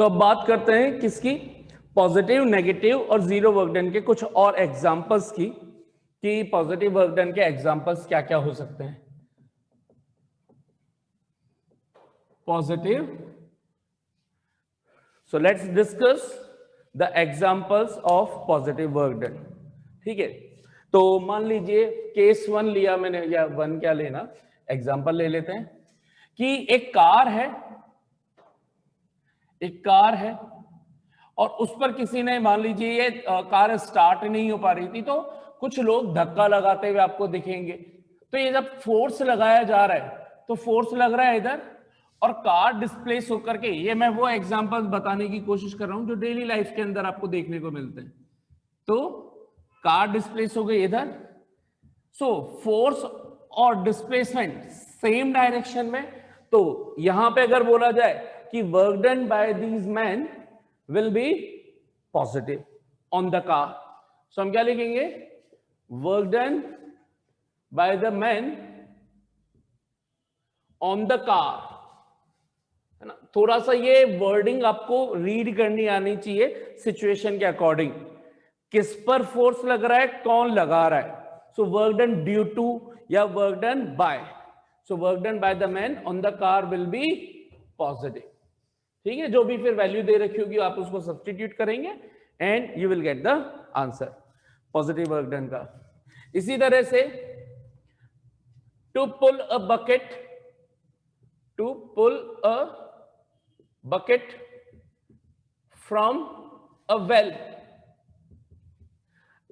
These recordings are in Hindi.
तो अब बात करते हैं किसकी, पॉजिटिव, नेगेटिव और जीरो वर्क डन के कुछ और एग्जांपल्स की, कि पॉजिटिव वर्क डन के एग्जांपल्स क्या क्या हो सकते हैं। Positive, so let's discuss the examples of positive work done. ठीक है, तो मान लीजिए केस 1 लिया मैंने, या 1 क्या लेना, एग्जांपल ले लेते हैं कि एक कार है, एक कार है और उस पर किसी ने, मान लीजिए ये कार स्टार्ट नहीं हो पा रही थी, तो कुछ लोग धक्का लगाते हुए आपको दिखेंगे। तो ये जब फोर्स लगाया जा रहा है तो फोर्स लग रहा है इधर और कार डिस्प्लेस होकर के, ये मैं वो एग्जांपल्स बताने की कोशिश कर रहा हूं जो डेली लाइफ के अंदर आपको देखने को मिलते हैं। तो कार डिस्प्लेस हो गई इधर, सो फोर्स और डिस्प्लेसमेंट सेम डायरेक्शन में। तो यहां पे अगर बोला जाए कि work done by these man will be positive on the car, so हम क्या लिखेंगे, work done by the man on the car, है ना। थोड़ा सा ये वर्डिंग आपको रीड करनी आनी चाहिए सिचुएशन के अकॉर्डिंग, किस पर फोर्स लग रहा है, कौन लगा रहा है। So work done due to या work done by, so work done by the man on the car will be positive. ठीक है, जो भी फिर वैल्यू दे रखी होगी आप उसको सब्स्टिट्यूट करेंगे and you will get the answer positive work done का। इसी तरह से to pull a bucket, to pull a bucket from a well,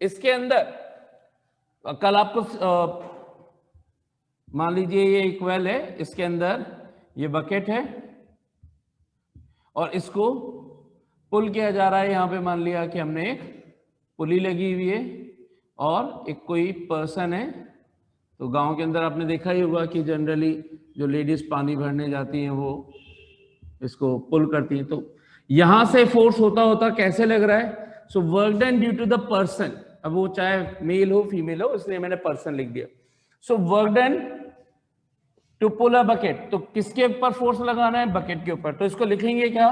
इसके अंदर कल आपको मान लीजिए ये एक वेल है, इसके अंदर ये बकेट है और इसको पुल किया जा रहा है। यहां पे मान लिया कि हमने एक पुली लगी हुई है और एक कोई पर्सन है। तो गांव के अंदर आपने देखा ही होगा कि जनरली जो लेडीज पानी भरने जाती हैं वो इसको पुल करती हैं। तो यहां से फोर्स होता होता कैसे लग रहा है, so work done due to the person, अब वो चाहे मेल हो फीमेल हो, इसलिए मैंने पर्सन लिख दिया। So work done to pull a bucket, तो किसके ऊपर फोर्स लगाना है, बकेट के ऊपर। तो इसको लिखेंगे क्या,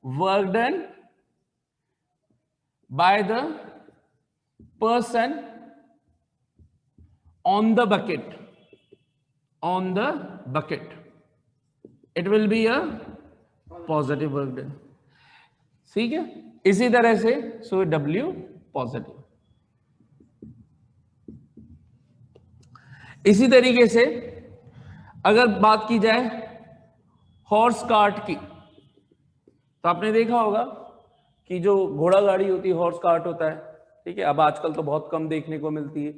work done by the person on the bucket, on the bucket, it will be a positive work done. ठीक है, इसी तरह से सो W पॉजिटिव। इसी तरीके से अगर बात की जाए हॉर्स कार्ट की, तो आपने देखा होगा कि जो घोड़ा गाड़ी होती है हॉर्स कार्ट होता है। ठीक है, अब आजकल तो बहुत कम देखने को मिलती है,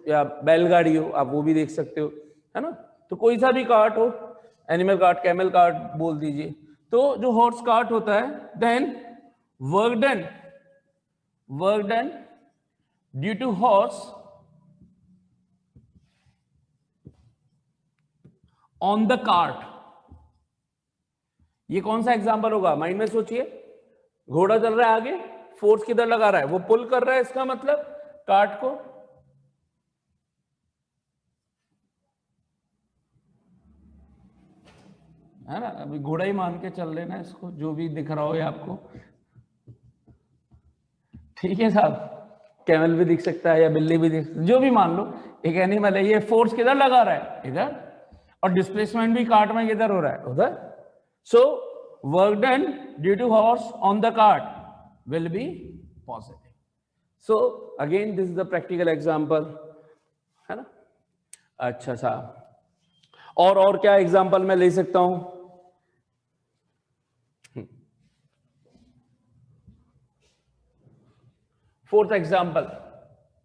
या बैलगाड़ी हो, आप वो भी देख सकते हो, है ना। तो कोई सा भी कार्ट हो, एनिमल कार्ट, कैमल कार्ट बोल दीजिए, तो जो हॉर्स कार्ट होता है, then work done due to horse on the cart. ये कौन सा एग्जांपल होगा, माइंड में सोचिए। घोड़ा चल रहा है आगे, फोर्स किधर लगा रहा है, वो पुल कर रहा है, इसका मतलब कार्ट को। है ना, अभी घोड़ा ही मान के चल लेना इसको, जो भी दिख रहा हो ये आपको। ठीक है साहब, कैमल भी दिख सकता है या बिल्ली भी दिख सकता है, जो भी मान लो एक एनिमल है। ये फोर्स किधर लगा रहा है, इधर, और डिस्प्लेसमेंट भी कार्ट में किधर हो रहा है, उधर। So work done due to horse on the cart will be positive. So again this is the practical example, है ना। अच्छा साहब, और क्या एग्जांपल मैं ले सकता हूं। फोर्थ एग्जांपल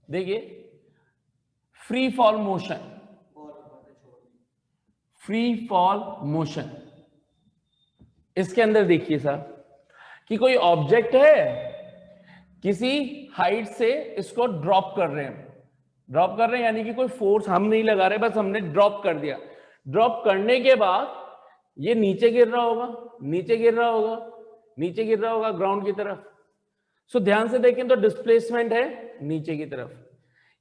देखिए, free fall motion, free fall motion. इसके अंदर देखिए साहब कि कोई ऑब्जेक्ट है, किसी हाइट से इसको ड्रॉप कर रहे हैं, ड्रॉप कर रहे हैं यानी कि कोई फोर्स हम नहीं लगा रहे, बस हमने ड्रॉप कर दिया। ड्रॉप करने के बाद ये नीचे गिर रहा होगा, नीचे गिर रहा होगा, नीचे गिर रहा होगा ग्राउंड की तरफ। सो ध्यान से देखें तो डिस्प्लेसमेंट है नीचे की तरफ।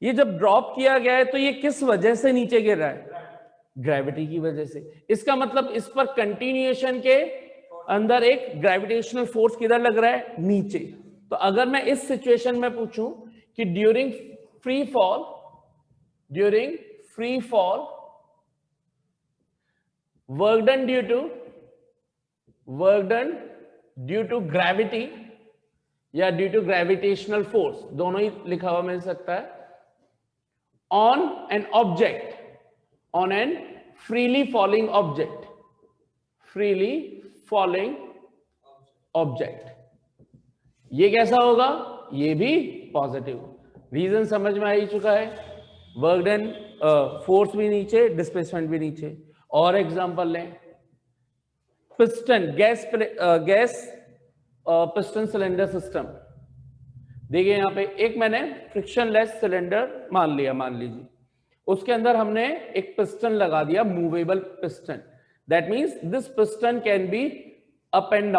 ये जब ड्रॉप किया गया है तो ये किस वजह से नीचे गिर रहा है, ग्रेविटी की वजह से। इसका मतलब इस पर कंटिन्यूएशन के अंदर एक ग्रेविटेशनल फोर्स किधर लग रहा है, नीचे। तो अगर मैं इस सिचुएशन में पूछूं कि during free fall work done due to gravity या ड्यू टू ग्रेविटेशनल फोर्स, दोनों ही लिखा हुआ मिल सकता है, on an freely falling object, ये कैसा होगा, ये भी पॉजिटिव। रीजन समझ में आ ही चुका है, वर्क डन, फोर्स भी नीचे, डिस्प्लेसमेंट भी नीचे। और एग्जांपल लें, piston, gas piston cylinder system. देखिए यहां पे एक मैंने फ्रिक्शनलेस सिलेंडर मान लीजिए, उसके अंदर हमने एक पिस्टन लगा दिया, movable piston. That means this piston can be up and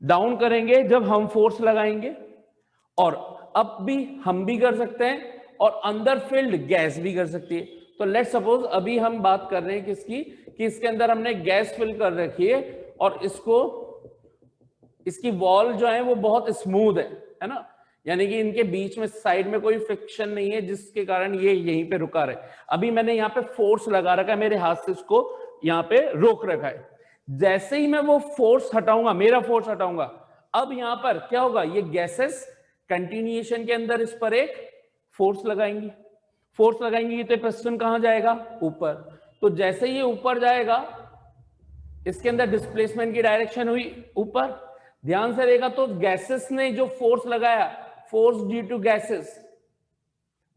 down करेंगे जब हम फोर्स लगाएंगे, और अप भी हम भी कर सकते हैं, और अंदर फिल्ड गैस भी कर सकती है। तो लेट्स सपोज अभी हम बात कर रहे हैं किसकी, कि इसके अंदर हमने गैस फिल कर रखी है, और इसकी वॉल जो है वो बहुत स्मूथ है ना, यानी कि इनके बीच में साइड में कोई फ्रिक्शन नहीं है, जिसके कारण ये यहीं पे रुका रहे। अभी मैंने यहाँ पे फोर्स लगा रखा है, मेरे हाथ से इसको यहाँ पे रोक रखा है। जैसे ही मैं वो फोर्स हटाऊंगा, मेरा फोर्स हटाऊंगा, अब यहाँ पर क्या होगा, ये गैसेस कंटिन्यूएशन के अंदर इस पर एक फोर्स लगाएंगी तो पिस्टन कहां जाएगा, ऊपर। तो जैसे ये ऊपर जाएगा, इसके अंदर डिस्प्लेसमेंट की डायरेक्शन हुई ऊपर। ध्यान से देखा तो गैसेस ने जो फोर्स लगाया, फोर्स ड्यू टू गैसेस,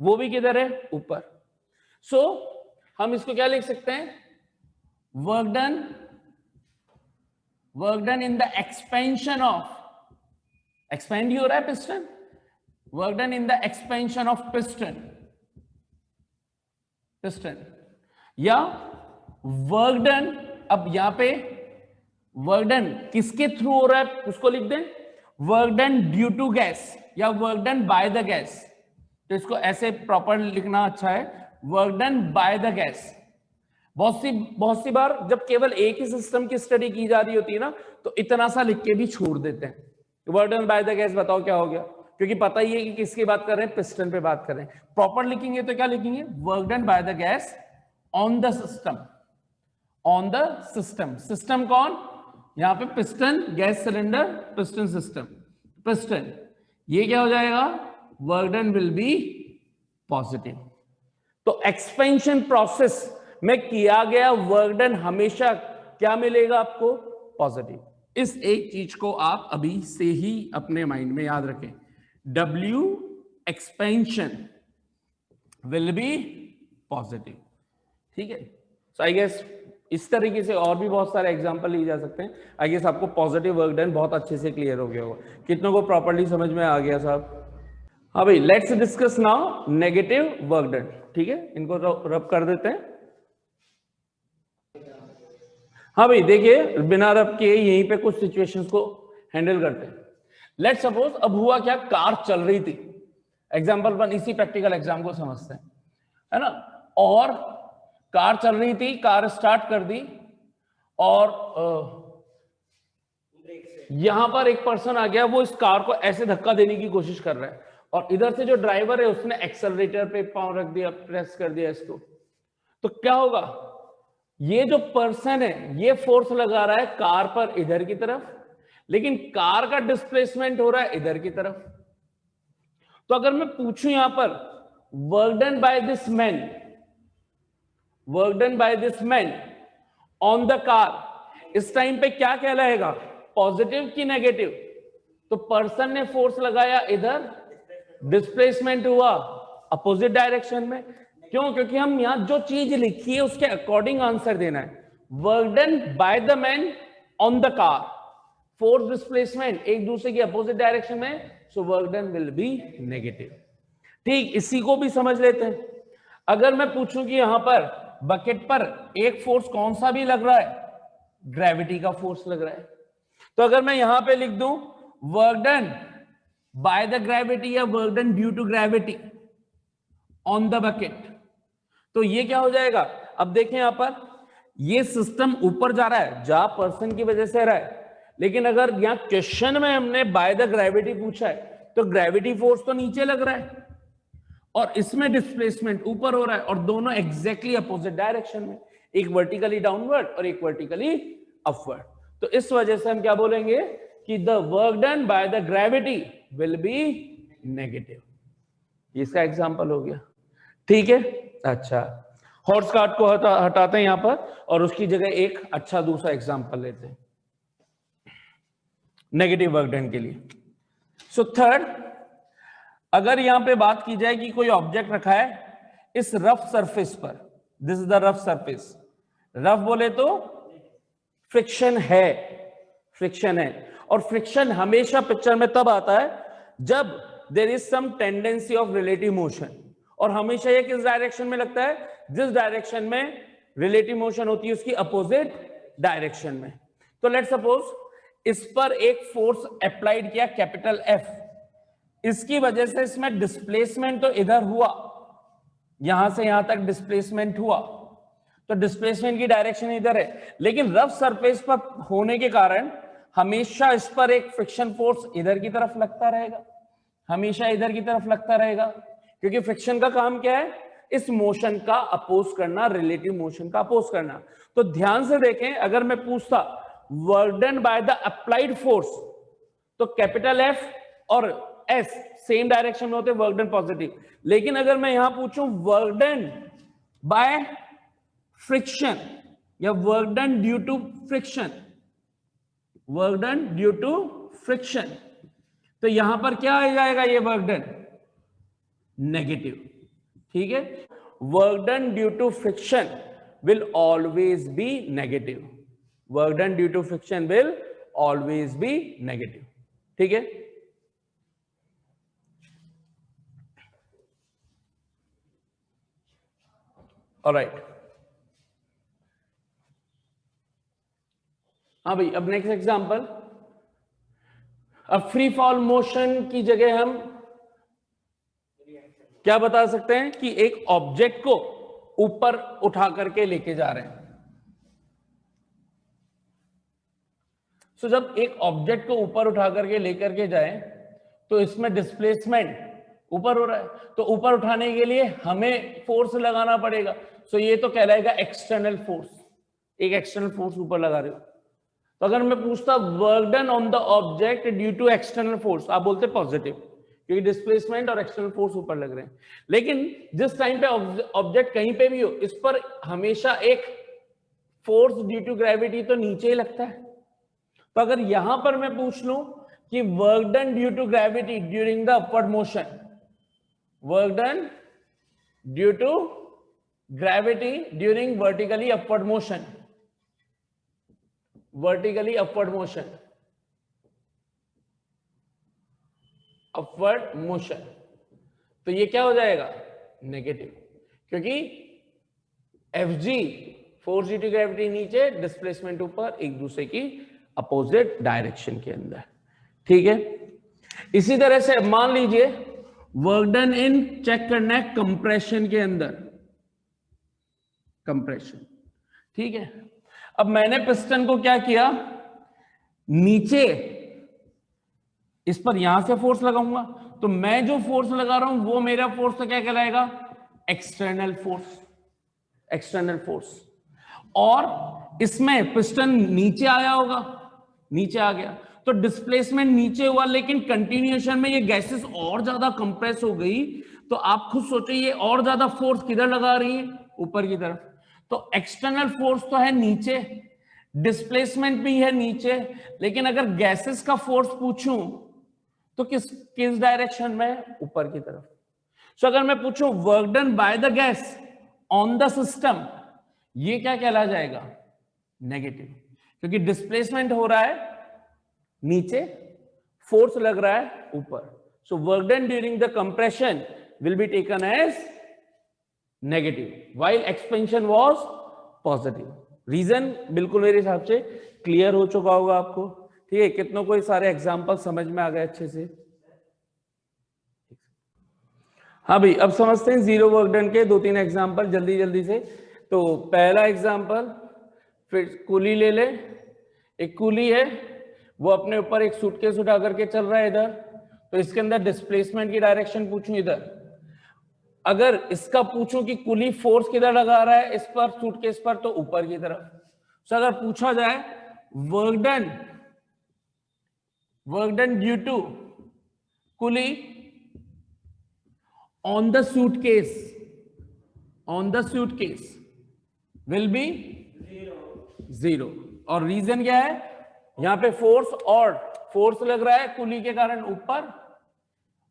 वो भी किधर है, ऊपर। सो हम इसको क्या लिख सकते हैं, work done in the expansion of, expand ही हो रहा है piston, work done in the expansion of piston, या वर्क डन, अब यहां पे वर्क डन किसके थ्रू हो रहा है, उसको लिख दें work done due to gas, या work done by the gas. तो इसको ऐसे प्रॉपर लिखना अच्छा है, work done by the gas. बहुत सी बार जब केवल एक ही सिस्टम की स्टडी की जा रही होती है ना, तो इतना सा लिख के भी छोड़ देते हैं, work done by the gas, बताओ क्या हो गया, क्योंकि पता ही है कि किसकी बात कर रहे हैं, पिस्टन पे बात कर रहे हैं। प्रॉपर लिखेंगे तो क्या लिखेंगे, work done by the gas on the system. System कौन, यहां पे piston, gas cylinder, piston system, piston, ये क्या हो जाएगा, work done will be positive. तो एक्सपेंशन प्रोसेस में किया गया वर्क डन हमेशा क्या मिलेगा आपको, पॉजिटिव। इस एक चीज को आप अभी से ही अपने माइंड में याद रखें, W expansion will be positive, ठीक है। सो आई गेस इस तरीके से और भी बहुत सारे एग्जांपल लिए जा सकते हैं। आई गेस आपको पॉजिटिव वर्क डन बहुत अच्छे से क्लियर हो गया होगा। कितनों को प्रॉपर्ली समझ में आ गया साहब? हाँ भाई, let's discuss now negative work done, ठीक है, इनको रब कर देते हैं। हाँ भाई देखिए, बिना रब के यहीं पे कुछ सिचुएशंस को हैंडल करते हैं। लेट्स सपोज अब हुआ क्या, कार चल रही थी, एग्जांपल 1, इसी प्रैक्टिकल एग्जाम को समझते हैं, है ना। और कार चल रही थी, कार स्टार्ट कर दी, और यहां पर एक पर्सन आ गया, वो इस कार को ऐसे धक्का देने की कोशिश कर रहा है, और इधर से जो ड्राइवर है उसने एक्सेलरेटर पे पांव रख दिया, प्रेस कर दिया इसको। तो क्या होगा, ये जो पर्सन है ये फोर्स लगा रहा है कार पर इधर की तरफ, लेकिन कार का डिस्प्लेसमेंट हो रहा है इधर की तरफ। तो अगर मैं पूछूं यहां पर work done by this man on the car, इस टाइम पे क्या कहलाएगा, पॉजिटिव की नेगेटिव? तो पर्सन ने फोर्स लगाया इधर, डिस्प्लेसमेंट हुआ अपोजिट डायरेक्शन में। क्यों? क्योंकि हम यहां जो चीज लिखी है उसके अकॉर्डिंग आंसर देना है। Work done by the man on the car, force displacement एक दूसरे की अपोजिट डायरेक्शन में, सो work done will be negative. ठीक, इसी को भी समझ लेते हैं। अगर मैं पूछूं कि यहां पर बकेट पर एक फोर्स कौन सा भी लग रहा है, ग्रेविटी का फोर्स लग रहा है, तो अगर मैं यहां पे लिख दूं work done by the gravity या work done due to gravity on the bucket, तो ये क्या हो जाएगा? अब देखें यहां पर ये सिस्टम ऊपर जा रहा है जहां पर्सन की वजह से रहा है, लेकिन अगर यहां क्वेश्चन में हमने बाय द ग्रेविटी पूछा है तो ग्रेविटी फोर्स तो नीचे लग रहा है और इसमें डिस्प्लेसमेंट ऊपर हो रहा है, और दोनों एग्जैक्टली अपोजिट डायरेक्शन में, एक वर्टिकली डाउनवर्ड और एक वर्टिकली अपवर्ड। तो इस वजह से हम क्या बोलेंगे कि the work done by the gravity will be negative. इसका एग्जांपल हो गया, ठीक है। अच्छा, हॉर्स कार्ट को हटाते हैं यहां पर और उसकी जगह एक अच्छा दूसरा एग्जांपल लेते हैं नेगेटिव वर्क डन के लिए। सो थर्ड, अगर यहां पे बात की जाए कि कोई ऑब्जेक्ट रखा है इस रफ सरफेस पर, this is the rough surface, rough बोले तो फ्रिक्शन है, फ्रिक्शन है, और फ्रिक्शन हमेशा पिक्चर में तब आता है जब there is some tendency of relative motion, और हमेशा ये किस डायरेक्शन में लगता है, जिस डायरेक्शन में रिलेटिव मोशन होती है उसकी अपोजिट डायरेक्शन में। तो लेट्स सपोज इस पर एक फोर्स अप्लाइड किया कैपिटल एफ, इसकी वजह से इसमें डिस्प्लेसमेंट तो इधर हुआ, यहां से यहां तक डिस्प्लेसमेंट हुआ, तो डिस्प्लेसमेंट की डायरेक्शन इधर है, लेकिन रफ सरफेस पर होने के कारण हमेशा इस पर एक फ्रिक्शन फोर्स इधर की तरफ लगता रहेगा, हमेशा इधर की तरफ लगता रहेगा, क्योंकि फ्रिक्शन का काम क्या है, इस मोशन का अपोज करना, रिलेटिव मोशन का अपोज करना। तो ध्यान से देखें, अगर मैं पूछता work done by the applied force, तो कैपिटल एफ और एस सेम डायरेक्शन में होते, वर्क डन पॉजिटिव। लेकिन अगर मैं यहां पूछूं वर्क डन बाय फ्रिक्शन या work done due to friction, work done due to friction, तो यहां पर क्या आ जाएगा, ये वर्क डन नेगेटिव, ठीक है। Work done due to friction will always be negative, work done due to friction will always be negative, ठीक है। ऑलराइट, हाँ भाई, अब नेक्स्ट एग्जांपल, अब फ्री फॉल मोशन की जगह हम क्या बता सकते हैं कि एक ऑब्जेक्ट को ऊपर उठा करके लेके जा रहे हैं। जब एक ऑब्जेक्ट को ऊपर उठा करके लेकर के जाए तो इसमें डिस्प्लेसमेंट ऊपर हो रहा है, तो ऊपर उठाने के लिए हमें फोर्स लगाना पड़ेगा। ये तो कहलाएगा एक्सटर्नल फोर्स, एक एक्सटर्नल फोर्स ऊपर लगा रहे हो। तो अगर मैं पूछता work done on the object due to external force, आप बोलते पॉजिटिव, क्योंकि डिस्प्लेसमेंट और एक्सटर्नल फोर्स ऊपर लग रहे हैं। लेकिन जिस टाइम पे ऑब्जेक्ट कहीं पे भी हो, इस पर हमेशा एक फोर्स ड्यू टू ग्रेविटी तो नीचे ही लगता है। तो अगर यहां पर मैं पूछ लूं कि work done due to gravity during the upward motion, work done due to gravity during vertically upward motion, vertically upward motion, upward motion, तो ये क्या हो जाएगा, नेगेटिव, क्योंकि Fg force due to gravity नीचे, डिस्प्लेसमेंट ऊपर, एक दूसरे की अपोजिट डायरेक्शन के अंदर, ठीक है। इसी तरह से मान लीजिए वर्क डन इन, चेक करना है कंप्रेशन के अंदर, कंप्रेशन, ठीक है। अब मैंने पिस्टन को क्या किया, नीचे इस पर यहां से फोर्स लगाऊंगा, तो मैं जो फोर्स लगा रहा हूं वो मेरा फोर्स तो क्या कहलाएगा, एक्सटर्नल फोर्स, एक्सटर्नल फोर्स। और इसमें पिस्टन नीचे आया होगा, नीचे आ गया तो डिस्प्लेसमेंट नीचे हुआ, लेकिन कंटिन्यूएशन में ये गैसेस और ज्यादा कंप्रेस हो गई, तो आप खुद सोचो ये और ज्यादा फोर्स किधर लगा रही है, ऊपर की तरफ। तो एक्सटर्नल फोर्स तो है नीचे, डिस्प्लेसमेंट भी है नीचे, लेकिन अगर गैसेस का फोर्स पूछूं तो किस किस डायरेक्शन में, ऊपर की तरफ। सो अगर मैं पूछूं work done by the gas on the system, ये क्या कहला जाएगा, नेगेटिव, क्योंकि डिस्प्लेसमेंट हो रहा है नीचे, फोर्स लग रहा है ऊपर। So work done during the compression will be taken as negative while expansion was positive. Reason बिल्कुल मेरे हिसाब से क्लियर हो चुका होगा आपको, ठीक है। कितनों को सारे एग्जांपल समझ में आ गए अच्छे से, हाँ भाई। अब समझते हैं जीरो वर्क डन के 2-3 एग्जांपल जल्दी जल्दी से। तो पहला एग्जांपल, फिर कुली ले ले, एक कुली है वो अपने ऊपर एक सूटकेस उठा करके चल रहा है इधर, तो इसके अंदर डिस्प्लेसमेंट की डायरेक्शन पूछूं इधर, अगर इसका पूछूं कि कुली फोर्स किधर लगा रहा है इस पर सूटकेस पर, तो ऊपर की तरफ। तो अगर पूछा जाए work done due to coolie on the suitcase will be 0। और रीजन क्या है, यहां पे फोर्स लग रहा है कुली के कारण ऊपर,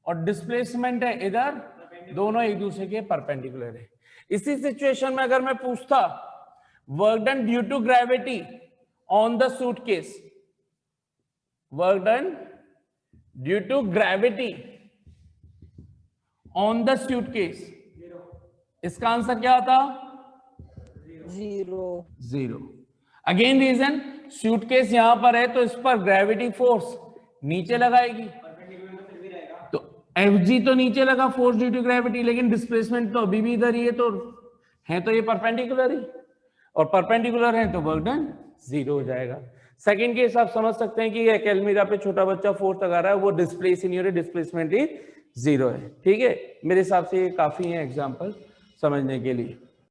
और डिस्प्लेसमेंट है इधर, दोनों एक दूसरे के परपेंडिकुलर है। इसी सिचुएशन में अगर मैं पूछता work done due to gravity on the suitcase, work done due to gravity on the suitcase, इसका आंसर क्या आता? 0। अगेन रीजन, सूटकेस यहां पर है तो इस पर ग्रेविटी फोर्स नीचे लगाएगी, तो Fg तो नीचे लगा फोर्स ड्यू टू ग्रेविटी, लेकिन डिस्प्लेसमेंट तो अभी भी इधर ही है, तो ये परपेंडिकुलर ही, और परपेंडिकुलर है तो वर्क डन 0 हो जाएगा। सेकंड केस आप समझ सकते हैं कि एक एल्मीरा पे छोटा बच्चा फोर्स लगा रहा है, वो डिस्प्लेस ही नहीं हो रहा, डिस्प्लेसमेंट ही 0 है। ठीक है, मेरे हिसाब से ये काफी है एग्जांपल समझने के लिए।